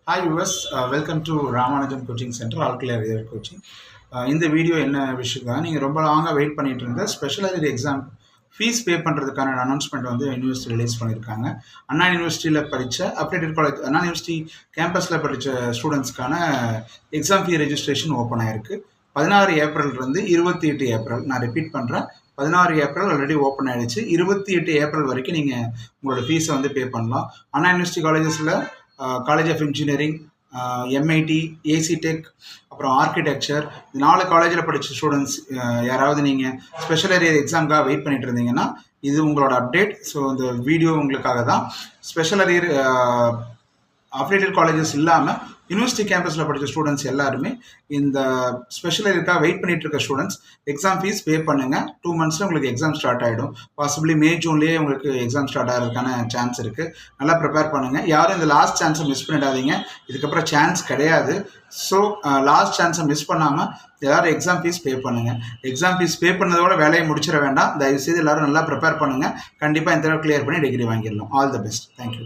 Hi viewers, welcome to Ramanujan Coaching Center, All Clear Air Coaching. இந்த video என்ன விஷயம்னா நீங்கள் ரொம்ப லாங்காக வெயிட் பண்ணிட்டு இருந்த ஸ்பெஷலைஸ்டு எக்ஸாம் ஃபீஸ் பே பண்ணுறதுக்கான அனௌன்ஸ்மெண்ட் வந்து யூனிவர்சிட்டி ரிலீஸ் பண்ணியிருக்காங்க. அண்ணா யூனிவர்சிட்டியில் படித்த அப்டேட்டட் காலேஜ் அண்ணா யூனிவர்சிட்டி கேம்பஸில் படித்த ஸ்டூடெண்ட்ஸ்க்கான எக்ஸாம் ஃபீ ரெஜிஸ்ட்ரேஷன் ஓப்பன் ஆயிருக்கு. 16 ஏப்ரல்லேருந்து 28 ஏப்ரல், நான் ரிப்பீட் பண்ணுறேன், 16 ஏப்ரல் ஆல்ரெடி ஓப்பன் ஆகிடுச்சு. 28 ஏப்ரல் வரைக்கும் நீங்கள் உங்களோட ஃபீஸை வந்து பே பண்ணலாம். அண்ணா யூனிவர்சிட்டி காலேஜஸில் college of engineering, MIT, AC tech, அப்புறம் ஆர்கிடெக்சர், இந்த 4 காலேஜில் படித்த ஸ்டூடெண்ட்ஸ் யாராவது நீங்கள் ஸ்பெஷல் ஏரியா எக்ஸாமுக்காக வெயிட் பண்ணிட்டு இருந்தீங்கன்னா இது உங்களோட அப்டேட். ஸோ இந்த வீடியோ உங்களுக்காக தான். ஸ்பெஷல் அரியர் அஃபிலியேட்டட் காலேஜஸ் இல்லாமல் யூனிவர்சிட்டி கேம்பஸில் படித்த ஸ்டூடெண்ட்ஸ் எல்லாருமே இந்த ஸ்பெஷல் ஏரியாக்காக வெயிட் பண்ணிட்டு இருக்க ஸ்டூடெண்ட்ஸ் எக்ஸாம் ஃபீஸ் பே பண்ணுங்கள். 2 monthஸில் உங்களுக்கு எக்ஸாம் ஸ்டார்ட் ஆகிடும். பாசிபிளி மே ஜூன்லேயே உங்களுக்கு எக்ஸாம் ஸ்டார்ட் ஆகிறதுக்கான சான்ஸ் இருக்குது. நல்லா ப்ரிப்பேர் பண்ணுங்கள். யாரும் இந்த லாஸ்ட் சான்ஸை மிஸ் பண்ணிடாதீங்க. இதுக்கப்புறம் சான்ஸ் கிடையாது. ஸோ லாஸ்ட் சான்ஸை மிஸ் பண்ணாமல் எல்லோரும் எக்ஸாம் ஃபீஸ் பே பண்ணுங்கள். எக்ஸாம் ஃபீஸ் பே பண்ணதோட வேலையை முடிச்சிட வேண்டாம். தயவுசெய்து எல்லோரும் நல்லா ப்ரிப்பேர் பண்ணுங்கள். கண்டிப்பாக இந்த தடவை கிளியர் பண்ணி டிகிரி வாங்கிடலாம். All the best. தேங்க்யூ.